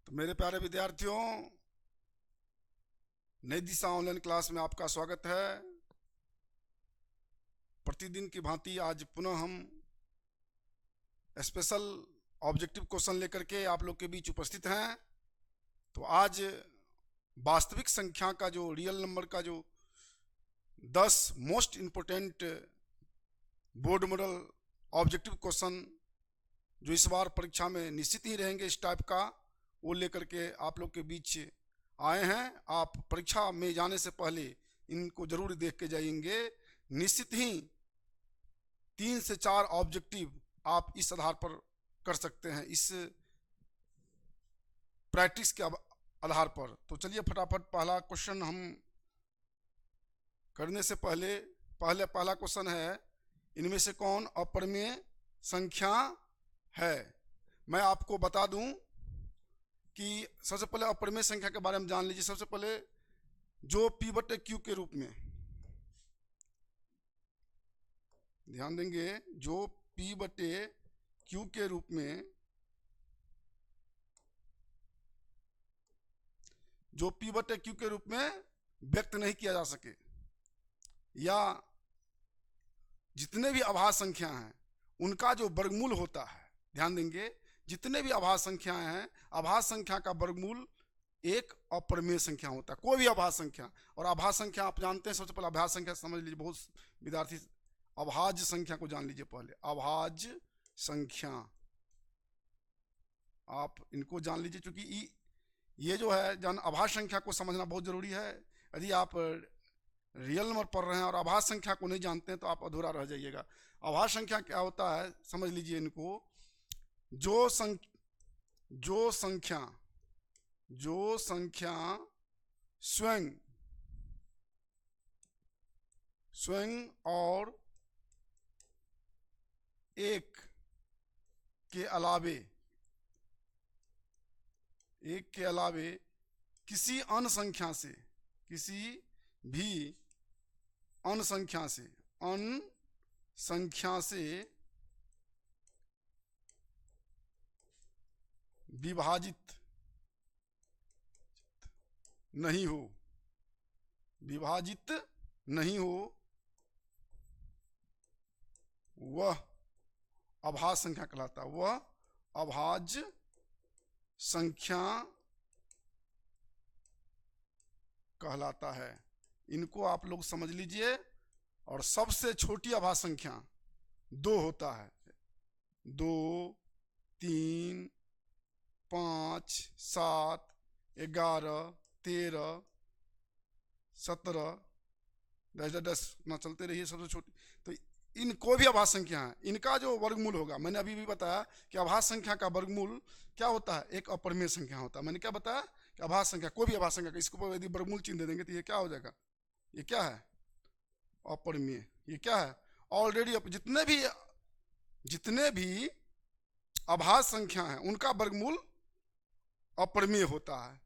तो मेरे प्यारे विद्यार्थियों, नई दिशा ऑनलाइन क्लास में आपका स्वागत है। प्रतिदिन की भांति आज पुनः हम स्पेशल ऑब्जेक्टिव क्वेश्चन लेकर के आप लोग के बीच उपस्थित हैं। तो आज वास्तविक संख्या का जो रियल नंबर का जो 10 most important board model objective question जो इस बार परीक्षा में निश्चित ही रहेंगे इस टाइप का, वो लेकर के आप लोग के बीच आए हैं। आप परीक्षा में जाने से पहले इनको जरूर देख के जाएंगे। निश्चित ही 3 से 4 ऑब्जेक्टिव आप इस आधार पर कर सकते हैं, इस प्रैक्टिस के आधार पर। तो चलिए फटाफट पहला क्वेश्चन हम करने से पहला क्वेश्चन है, इनमें से कौन अपरिमेय संख्या है। मैं आपको बता दूं कि सबसे पहले अपरिमेय संख्या के बारे में जान लीजिए। सबसे पहले जो P बटे Q के रूप में, ध्यान देंगे, जो P बटे Q के रूप में, जो P बटे Q के रूप में व्यक्त नहीं किया जा सके, या जितने भी अभाज्य संख्या हैं उनका जो वर्गमूल होता है, ध्यान देंगे, जितने भी अभाज्य संख्याएं हैं, अभाज्य संख्या का वर्गमूल एक अपरिमेय संख्या होता है। कोई भी अभाज्य संख्या, और अभाज्य संख्या आप जानते हैं, सबसे पहले अभाज्य संख्या समझ लीजिए। बहुत विद्यार्थी अभाज्य संख्या को जान लीजिए। पहले अभाज्य संख्या आप इनको जान लीजिए, क्योंकि ये जो है अभाज्य संख्या को समझना बहुत जरूरी है। यदि आप रियल नंबर पढ़ रहे हैं और अभाज्य संख्या को नहीं जानते हैं तो आप अधूरा रह जाइएगा। अभाज्य संख्या क्या होता है समझ लीजिए इनको। जो संख्या स्वयं और एक के अलावे किसी अन्य संख्या से विभाजित नहीं हो, वह अभाज्य संख्या कहलाता है। वह अभाज्य संख्या कहलाता है। इनको आप लोग समझ लीजिए। और सबसे छोटी अभाज्य संख्या 2 होता है। 2, 3, 5, 7, 11, 13, 17, 10 ना चलते रहिए। सबसे छोटी तो इनको भी अभाज्य संख्या है। इनका जो वर्गमूल होगा, मैंने अभी भी बताया कि अभाज्य संख्या का वर्गमूल क्या होता है, एक अपरिमेय संख्या होता है। मैंने क्या बताया कि अभाज्य संख्या, कोई भी अभाज्य संख्या का, इसको यदि वर्गमूल चिन्ह दे देंगे तो ये क्या हो जाएगा, ये क्या है, अपरिमेय। ये क्या है, ऑलरेडी जितने भी अभाज्य संख्या है उनका वर्गमूल अपरिमेय होता है।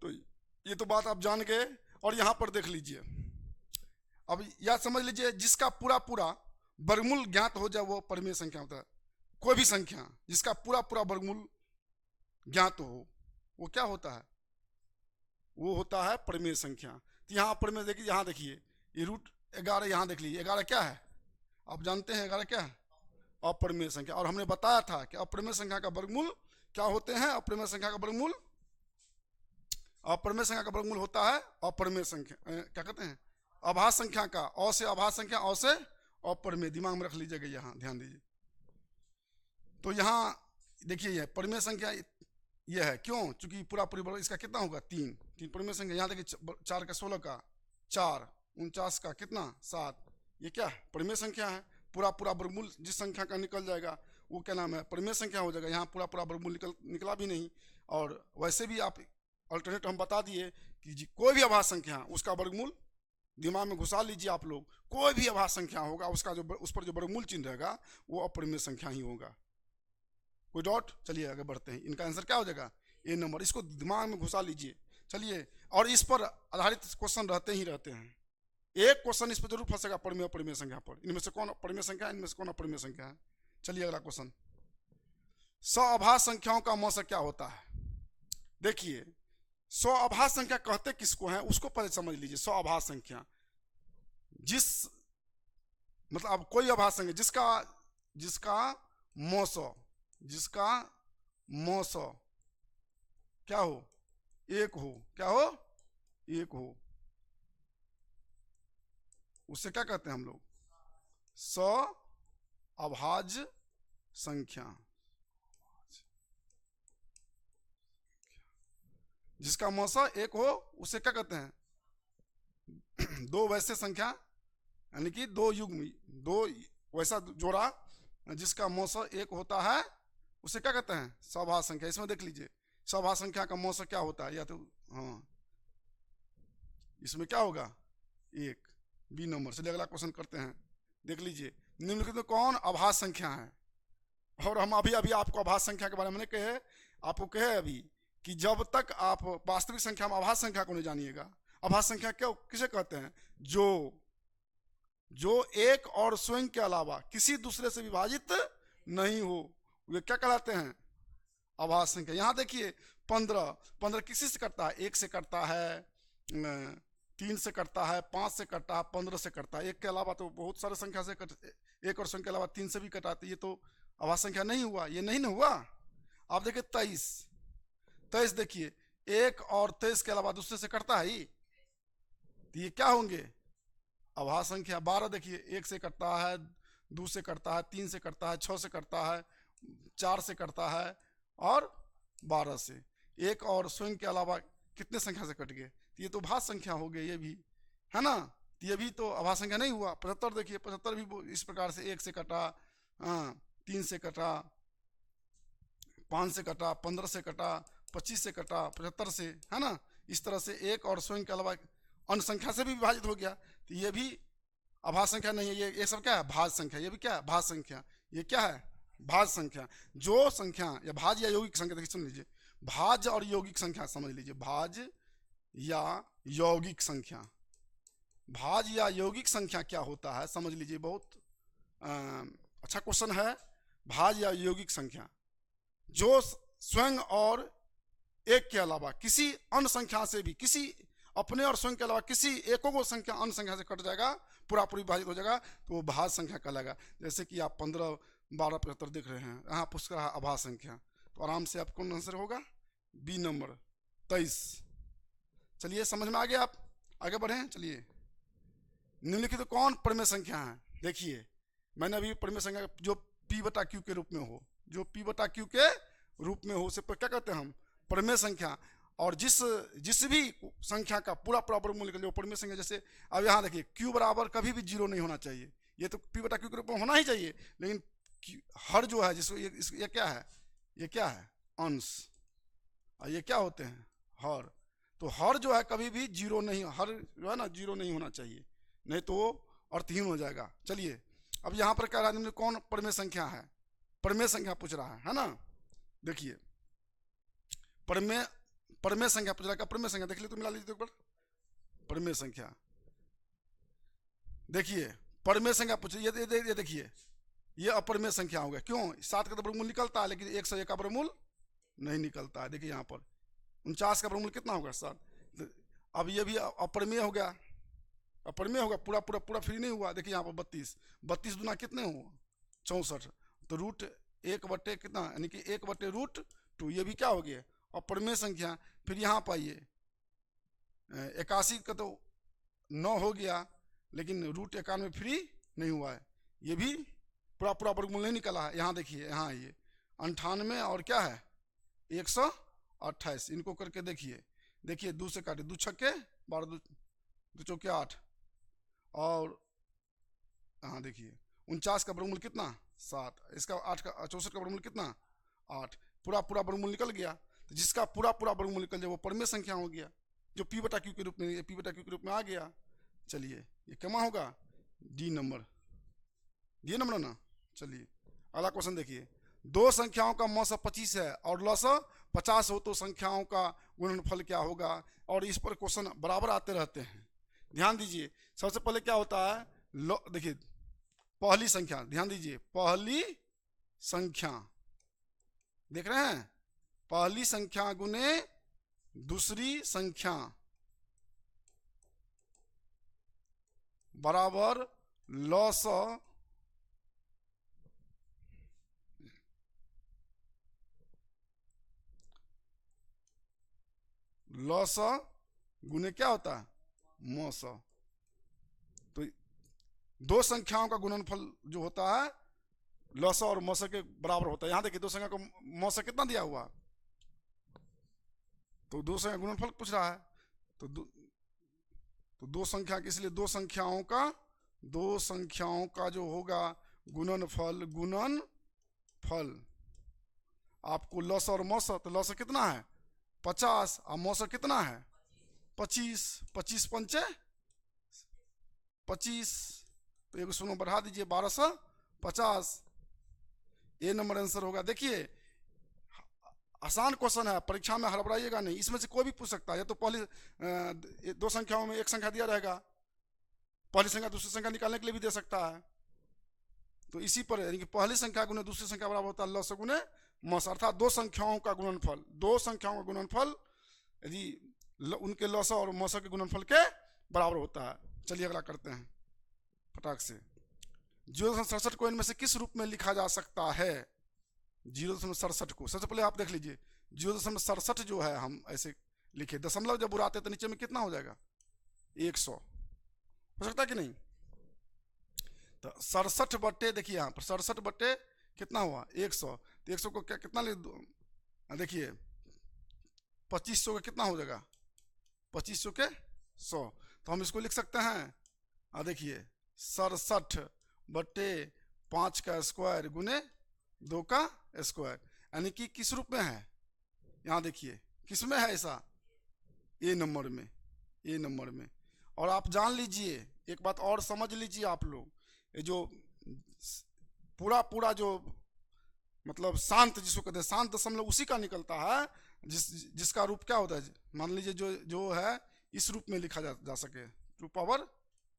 तो ये तो बात आप जान गए। और यहां पर देख लीजिए, अब यह समझ लीजिए, जिसका पूरा वर्गमूल ज्ञात हो जाए वो परिमेय संख्या होता है। कोई भी संख्या जिसका पूरा वर्गमूल ज्ञात हो वो क्या होता है, वो होता है परिमेय संख्या। तो यहाँ परिमेय देखिए, यहाँ देखिए, ये √11 यहाँ देख लीजिए। 11 क्या है, आप जानते हैं 11 क्या है, अपरिमेय संख्या। और हमने बताया था कि अपरिमेय संख्या का वर्गमूल क्या होते हैं। अपरिमेय संख्या का वर्गमूल होता है अपरिमेय संख्या, क्या कहते हैं, अभाज्य संख्या का। अ से अभाज्य संख्या, अ से अपरिमेय, दिमाग में रख लीजिएगा, यहाँ ध्यान दीजिए। तो यहाँ देखिए, यह परिमेय संख्या यह है, क्यों, चूंकि पूरा इसका कितना होगा, 3 परिमेय संख्या। यहाँ देखिए, 4 का 16 का 4, 49 का कितना 7, ये क्या है, परिमेय संख्या है। पूरा वर्गमूल जिस संख्या का निकल जाएगा वो क्या नाम है, परिमेय संख्या हो जाएगा। यहाँ पूरा वर्गमूल निकला भी नहीं। और वैसे भी आप अल्टरनेट हम बता दिए कि कोई भी अभाज्य संख्या उसका वर्गमूल दिमाग में घुसा लीजिए आप लोग। कोई भी अभाज्य संख्या होगा उसका जो उस पर जो वर्गमूल चिन्ह रहेगा वो अपरिमेय संख्या ही होगा। कोई डाउट? चलिए आगे बढ़ते हैं। इनका आंसर क्या हो जाएगा, ए नंबर। इसको दिमाग में घुसा लीजिए। चलिए, और इस पर आधारित क्वेश्चन रहते हैं। एक क्वेश्चन इस पर जरूर फंसेगा, परिमेय अपरिमेय संख्या पर। इनमें से कौन परिमेय संख्या है, इनमें से कौन अपरिमेय संख्या है। चलिए अगला क्वेश्चन, सअभाज्य संख्याओं का मौसक क्या होता है। देखिए, स्वाभाज्य संख्या कहते किसको हैं उसको पहले समझ लीजिए। स्वाभाज्य संख्या जिस मतलब अब कोई अभाज्य संख्या जिसका मौसो क्या हो, एक हो, क्या हो, एक हो, उससे क्या कहते हैं हम लोग, स्वाभाज्य संख्या। जिसका मौसा एक हो उसे क्या कहते हैं, दो वैसे संख्या यानी कि दो युग्म, दो वैसा जोड़ा जिसका मौसा एक होता है उसे क्या कहते हैं, स्वाभाज्य संख्या। इसमें देख लीजिए स्वाभाज्य संख्या का मौसा क्या होता है, या तो हाँ इसमें क्या होगा, एक। B number. चलिए अगला क्वेश्चन करते हैं, देख लीजिए। निम्नलिखित में कौन अभाज्य संख्या है। और हम अभी आपको अभाज्य संख्या के बारे में कहे, आपको कहे अभी कि जब तक आप वास्तविक संख्या में अभाज्य संख्या को नहीं जानिएगा। अभाज्य संख्या क्यों किसे कहते हैं, जो एक और स्वयं के अलावा किसी दूसरे से विभाजित नहीं हो, वे क्या कहलाते हैं, अभाज्य संख्या। यहाँ देखिए 15 किसी से करता है, एक से करता है, 3 से करता है, 5 से करता है, 15 से करता है। एक के अलावा तो बहुत सारे संख्या से एक और स्वयं के अलावा 3 से भी कटाते, ये तो अभाज्य संख्या नहीं हुआ, ये नहीं ना हुआ। आप देखिए 23 देखिए, एक और 23 के अलावा दूसरे से करता है ही, तो ये क्या होंगे, अभाज्य संख्या। 12 देखिए, एक से करता है, 2 से करता है, 3 से करता है, 6 से करता है, 4 से करता है और 12 से। एक और स्वयं के अलावा कितने संख्या से कट गए, तो ये तो भाज्य संख्या हो गई, ये भी है ना, तो ये भी तो अभाज्य संख्या नहीं हुआ। 75 देखिए, 75 भी इस प्रकार से, एक से कटा, 3 से कटा, 5 से कटा, 15 से कटा, 25 से कटा, 75 से, है ना। इस तरह से एक और स्वयं के अलावा अन्य संख्या से भी विभाजित हो गया, तो ये भी अभाज्य संख्या नहीं है। ये सब क्या है, भाज्य संख्या। ये भी क्या है, भाज्य संख्या। ये क्या है, भाज्य संख्या। जो संख्या या भाज्य या यौगिक संख्या, देखिए सुन लीजिए, भाज्य और यौगिक संख्या समझ लीजिए, भाज्य या यौगिक संख्या। भाज्य या यौगिक संख्या क्या होता है समझ लीजिए, बहुत अच्छा क्वेश्चन है। भाज्य या यौगिक संख्या जो स्वयं और एक के अलावा किसी अन्य संख्या से भी, किसी अपने और स्वयं के अलावा किसी एको को संख्या अन्य संख्या से कट जाएगा, पूरा पूरी विभाजित हो जाएगा, तो वो भाज्य संख्या कहलाएगा। जैसे कि आप 15, 12, 75 देख रहे हैं, यहाँ पूछ रहा है अभाज्य संख्या, तो आराम से आपको आंसर होगा बी नंबर 23। चलिए समझ में आ गया, आप आगे बढ़े। चलिए, निम्नलिखित तो कौन परिमेय संख्या है। देखिए मैंने अभी परिमेय संख्या जो P/Q के रूप में हो, जो P/Q के रूप में हो, उसे क्या कहते हैं हम, परिमेय संख्या। और जिस भी संख्या का पूरा वर्गमूल निकले वो परिमेय संख्या। जैसे अब यहाँ देखिए Q बराबर कभी भी 0 नहीं होना चाहिए, ये तो P/Q के रूप में होना ही चाहिए, लेकिन हर जो है जिसको ये क्या है, ये क्या है, अंश, और ये क्या होते हैं, हर। तो हर जो है कभी भी 0 नहीं, हर जो है ना 0 नहीं होना चाहिए, नहीं तो वो अर्थहीन हो जाएगा। चलिए अब यहाँ पर कह रहा है कौन परिमेय संख्या है, परिमेय संख्या पूछ रहा है ना। देखिए परिमेय संख्या पूछ रहा है, परिमेय संख्या देख लीजिए, तो मिला लीजिए एक बार। परिमेय संख्या देखिए, परिमेय संख्या पूछ, ये देखिए, ये अपरिमेय संख्या हो गया। क्यों, 7 का तो वर्गमूल निकलता है, लेकिन 101 का वर्गमूल नहीं निकलता है। देखिए यहाँ पर 49 का वर्गमूल कितना होगा, 7। अब ये भी अपरिमेय हो गया, अपरिमेय होगा, पूरा फ्री नहीं हुआ। देखिए यहाँ पर 32 दूना कितने हो, 64, तो √1 कितना, यानी कि 1/√2, ये भी क्या हो गया, अपरिमेय संख्या। फिर यहाँ पाइए 81 का तो 9 हो गया, लेकिन √91 फ्री नहीं हुआ है, ये भी पूरा वर्गमूल नहीं निकला है। यहाँ देखिए, यहाँ ये 98 और क्या है 128, इनको करके देखिए 2 से काटे, 2 छक्के 12, 2 चौके 8, और हाँ देखिए 49 का वर्गमूल कितना, 7, इसका 8 का 64 का वर्गमूल कितना, 8, पूरा वर्गमूल निकल गया। तो जिसका पूरा वर्गमूल निकल जाए वो परिमेय संख्या हो गया, जो P/Q के रूप में, P/Q के रूप में आ गया। चलिए ये क्या होगा, डी नंबर ना। चलिए अगला क्वेश्चन देखिए, दो संख्याओं का मौसा 25 है और लसा 50 हो तो संख्याओं का गुणनफल क्या होगा। और इस पर क्वेश्चन बराबर आते रहते हैं, ध्यान दीजिए। सबसे पहले क्या होता है, देखिए पहली संख्या, ध्यान दीजिए, पहली संख्या देख रहे हैं, पहली संख्या गुने दूसरी संख्या बराबर लॉस लॉस गुने क्या होता है, मौस। तो दो संख्याओं का गुणनफल जो होता है लॉस और मौस के बराबर होता है। यहां देखिए दो संख्या को मौस कितना दिया हुआ, तो दो संख्या गुणनफल पूछ रहा है। तो दो संख्या के, इसलिए दो संख्याओं का जो होगा गुणनफल आपको लॉस और मौस, तो लॉस कितना है 50 और मौस कितना है 25, 25 पंचे 25, तो एक शून्य बढ़ा दीजिए 1250। ए नंबर आंसर होगा। देखिए आसान क्वेश्चन है, परीक्षा में हड़बड़ाइएगा नहीं, इसमें से कोई भी पूछ सकता है। या तो पहली दो संख्याओं में एक संख्या दिया रहेगा, पहली संख्या दूसरी संख्या निकालने के लिए भी दे सकता है। तो इसी पर यानी कि पहली संख्या गुने दूसरी संख्या बराबर होता है लॉस गुने मौस, अर्थात दो संख्याओं का गुणनफल यदि उनके लॉस और मौस के गुणनफल के बराबर होता है। चलिए अगला करते हैं फटाक से। 0.67 को इनमें से किस रूप में लिखा जा सकता है? 0.67 को सबसे पहले आप देख लीजिए, 0.67 जो है हम ऐसे लिखे, दशमलव जब उड़ाते तो नीचे में कितना हो जाएगा 100, हो सकता है कि नहीं? तो 67 बट्टे, देखिए यहाँ पर 67 बट्टे कितना हुआ 100, तो 100 को क्या कितना ले देखिए 2500 का कितना हो जाएगा 2500 के 100, तो हम इसको लिख सकते हैं देखिए 67 बट्टे 5 का स्क्वायर गुने 2 का स्क्वायर, यानी कि किस रूप में है यहाँ देखिए किस में है ऐसा, ए नंबर में। और आप जान लीजिए एक बात और समझ लीजिए आप लोग, ये जो पूरा जो मतलब शांत जिसको कहते हैं शांत दशमलव उसी का निकलता है जिसका रूप क्या होता है, मान लीजिए जो है इस रूप में लिखा जा सके 2 पावर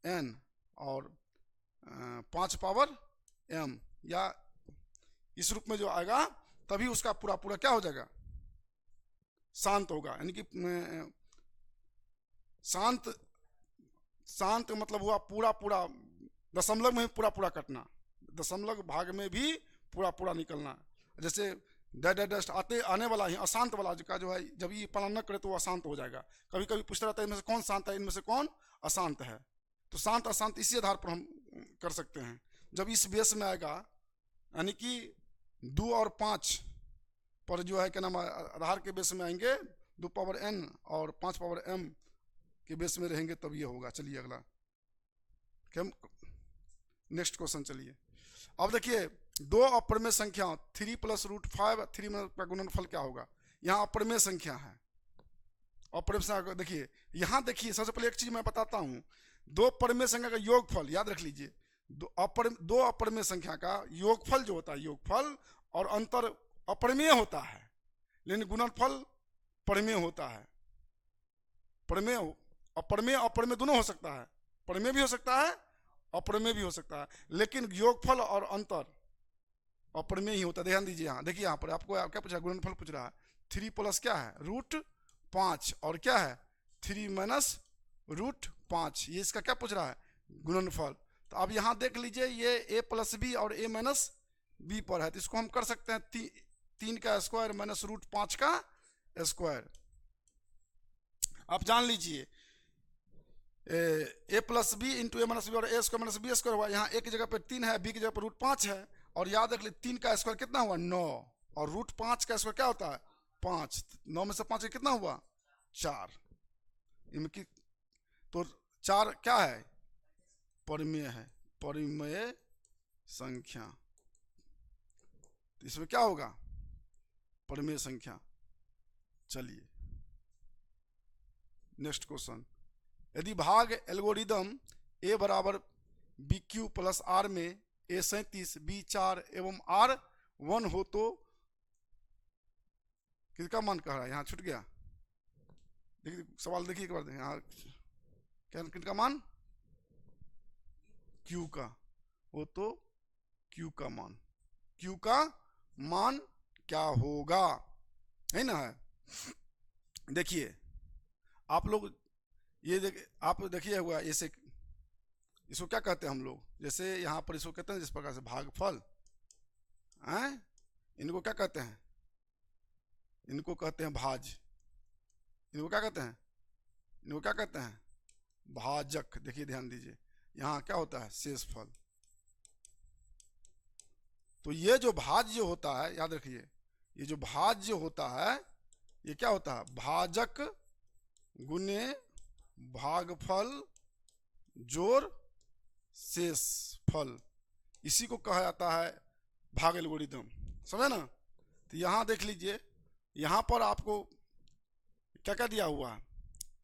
n और 5 पावर m, या इस रूप में जो आएगा तभी उसका पूरा क्या हो जाएगा शांत होगा। यानी कि शांत मतलब हुआ पूरा दशमलव में पूरा कटना, दशमलव भाग में भी पूरा निकलना। जैसे डैश आने वाला ही अशांत वाला का जो है जब ये पालन न करे तो वो अशांत हो जाएगा। कभी कभी पूछता रहता है इनमें से कौन शांत है, इनमें से कौन अशांत है, तो शांत अशांत इसी आधार पर हम कर सकते हैं। जब इस बेस में आएगा यानी कि 2 और 5 पर जो है क्या नाम आधार के बेस में आएंगे, 2 पावर n और 5 पावर m के बेस में रहेंगे तब ये होगा। चलिए अगला नेक्स्ट क्वेश्चन। चलिए अब देखिए दो अपरिमेय संख्या 3 + √5 3 का गुणनफल क्या होगा। यहाँ अपरिमेय संख्या है, अपरिमेय संख्या देखिए यहाँ देखिए सबसे पहले एक चीज मैं बताता हूँ, दो परिमेय संख्या का योगफल याद रख लीजिए, दो अपरिमेय संख्या का योगफल जो होता है योगफल और अंतर अपरिमेय होता है, लेकिन गुणनफल परिमेय होता है। अपरिमेय दोनों हो सकता है, परिमेय भी हो सकता है अपरिमेय भी हो सकता है, लेकिन योगफल और अंतर अपरिमेय ही होता है। ध्यान दीजिए यहाँ देखिए यहाँ पर आपको क्या पूछा गुणनफल पूछ रहा है, 3 प्लस क्या है √5 और क्या है 3 माइनस √5, ये इसका क्या पूछ रहा है गुणनफल। तो अब यहाँ देख लीजिए ये a+b और a-b पर है, तो इसको हम कर सकते हैं 3 का स्क्वायर माइनस √5 का स्क्वायर। आप जान लीजिए a+b इंटू a-b और a² हुआ, यहाँ a की जगह पे 3 है, b की जगह पर √5 है, और याद रख ली 3 का स्क्वायर कितना हुआ 9 और √5 का स्क्वायर क्या होता है 5, 9 में से 5 कितना हुआ 4, इनकी तो 4 क्या है परिमेय है, परिमेय संख्या, तो इसमें क्या होगा परिमेय संख्या। चलिए नेक्स्ट क्वेश्चन, यदि भाग एल्गोरिदम a बराबर BQ + R में a37 B4 एवं R1 हो तो किसका मान कह रहा है, यहाँ छूट गया, देखिए सवाल देखिए एक बार यहाँ क्या किसका मान Q का हो तो Q का मान क्या होगा, है ना है। देखिए आप लोग आप देखिए हुआ ऐसे, इसको क्या कहते हैं हम लोग, जैसे यहाँ पर इसको कहते हैं जिस प्रकार से भागफल हैं, इनको क्या कहते हैं, इनको कहते हैं भाज, इनको क्या कहते हैं, इनको क्या कहते हैं, भाजक। देखिए ध्यान दीजिए, यहाँ क्या होता है, शेषफल। तो ये जो भाज्य होता है, याद रखिए, ये जो भाज्य होता है ये क्या होता है, भाजक गुने भागफल जोड़ शेषफल, इसी को कहा जाता है भाग एल्गोरिथम, समझे ना। तो यहाँ देख लीजिए, यहाँ पर आपको क्या क्या दिया हुआ है,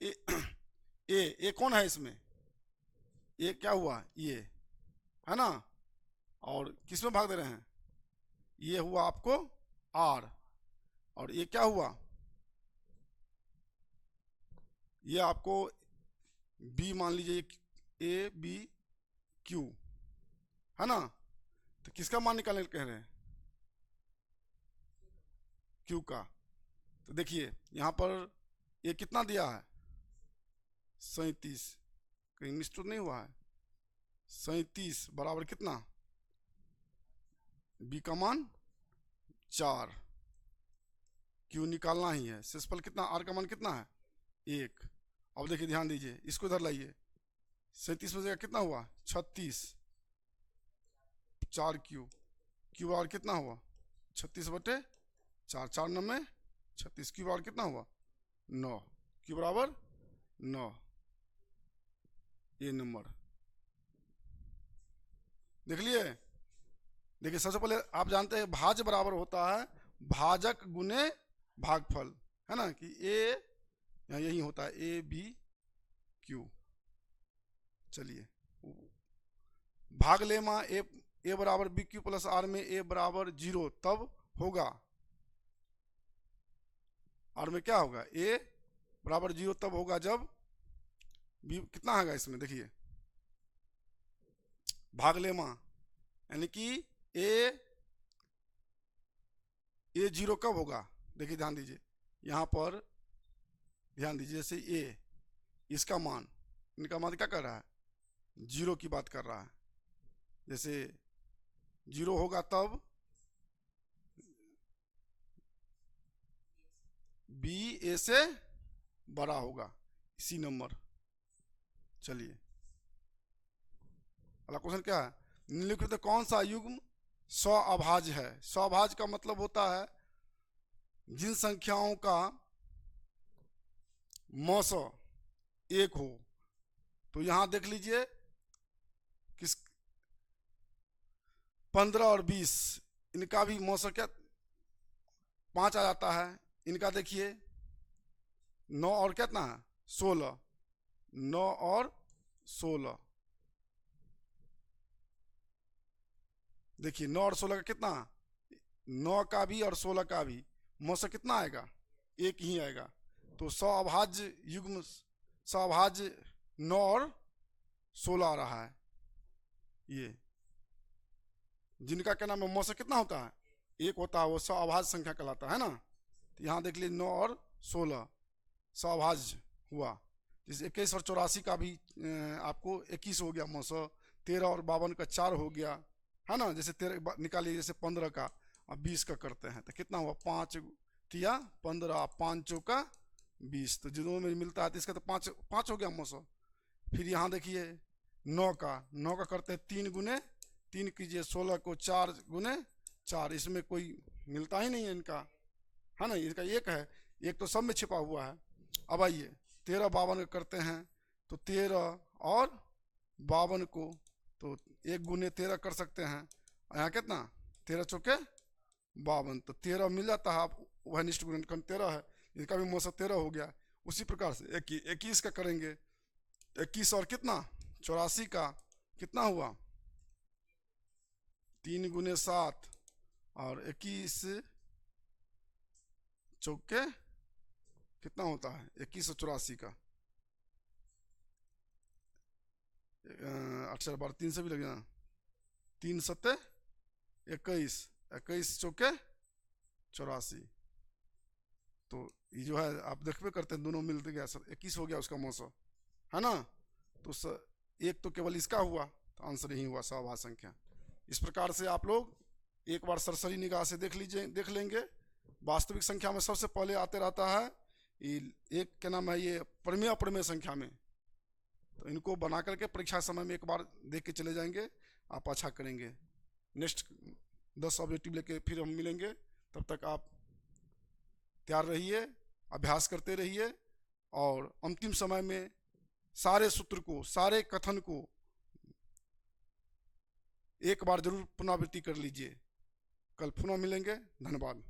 ए, ए कौन है इसमें, ये क्या हुआ, ये है ना, और किस में भाग दे रहे हैं, ये हुआ आपको आर, और ये क्या हुआ, ये आपको बी मान लीजिए, ए बी क्यू, है ना। तो किसका मान निकालने कह रहे हैं, क्यू का। तो देखिए यहाँ पर ये कितना दिया है, 37, कहीं मिस्टेक नहीं हुआ है, 37 बराबर कितना, बी का मान 4, क्यू निकालना ही है, शेषफल कितना, आर का मान कितना है 1। अब देखिए ध्यान दीजिए, इसको इधर लाइए, 37 में से कितना हुआ 36, 4 क्यू, क्यू बराबर कितना हुआ 36/4, 4 9 में 36, क्यू बराबर कितना हुआ 9, क्यू बराबर 9, ये नंबर देख लिए। देखिए सबसे पहले आप जानते हैं भाज्य बराबर होता है भाजक गुने भागफल, है ना, कि ए यहाँ यही होता है ए बी क्यू। चलिए भाग लेमा ए बराबर बी क्यू प्लस आर में ए बराबर 0 तब होगा, आर में क्या होगा, ए बराबर 0 तब होगा जब बी कितना होगा, इसमें देखिए भाग लेमा, यानी कि ए 0 कब होगा, देखिए ध्यान दीजिए, यहाँ पर ध्यान दीजिए, जैसे ए इसका मान, इनका मान क्या कर रहा है, 0 की बात कर रहा है, जैसे 0 होगा तब बी ए से बड़ा होगा, इसी नंबर। चलिए अगला क्वेश्चन क्या है, निम्नलिखित कौन सा युग्म स्वाभाज्य है। स्वाभाज्य का मतलब होता है जिन संख्याओं का मौस 1 हो। तो यहां देख लीजिए किस 15 और 20, इनका भी मौस क्या 5 आ जाता है, इनका देखिए 9 और कितना है 16, 9 और 16, देखिए 9 और 16 का कितना, 9 का भी और 16 का भी मौसा कितना आएगा, 1 ही आएगा। तो स्वाभाज्य युग्म स्वाभाज्य 9 और 16 आ रहा है, ये जिनका क्या नाम है मौसा कितना होता है 1 होता है, वो स्वाभाज्य संख्या कहलाता है ना। तो यहाँ देख लीजिए 9 और 16 स्वाभाज्य हुआ। जैसे 21 और 84 का भी आपको 21 हो गया मौसा, 13 और 52 का 4 हो गया, है ना। जैसे 13 निकालिए, जैसे 15 का और 20 का करते हैं तो कितना हुआ 5 तिया 15, 5 चौका 20, तो जितनों में मिलता है तो इसका तो 5 हो गया मौसम। फिर यहाँ देखिए 9 का करते हैं 3 गुने 3 कीजिए, 16 को 4 गुने 4, इसमें कोई मिलता ही नहीं है इनका, है ना, इसका एक है, एक तो सब में छिपा हुआ है। अब आइए 13 52 करते हैं, तो 13 और 52 को तो 1 गुने 13 कर सकते हैं, यहाँ कितना 13 चौके 52, तो 13 मिल जाता है, आप वह निष्ठ गुणनखंड 13 है, इसका भी मौसम 13 हो गया। उसी प्रकार से 21 का करेंगे, 21 और कितना 84 का कितना हुआ 3 गुने 7 और 21 चौके कितना होता है 21 और 84 का 8 बार 3 से भी लग जाना, 3 सत्ते 21, 21 चौके 84, तो ये जो है आप देखबे करते हैं, दोनों मिलते गया सर 21 हो गया उसका मौसम, है ना। तो एक तो केवल इसका हुआ, तो आंसर यही हुआ सवाभाज्य संख्या। इस प्रकार से आप लोग एक बार सरसरी निगाह से देख लेंगे। वास्तविक संख्या में सबसे पहले आते रहता है एक क्या नाम है ये परिमेय अपरिमेय संख्या में, तो इनको बना करके परीक्षा समय में एक बार देख के चले जाएंगे, आप अच्छा करेंगे। नेक्स्ट 10 ऑब्जेक्टिव लेके फिर हम मिलेंगे, तब तक आप तैयार रहिए, अभ्यास करते रहिए, और अंतिम समय में सारे सूत्र को, सारे कथन को एक बार जरूर पुनरावृत्ति कर लीजिए। कल पुनः मिलेंगे, धन्यवाद।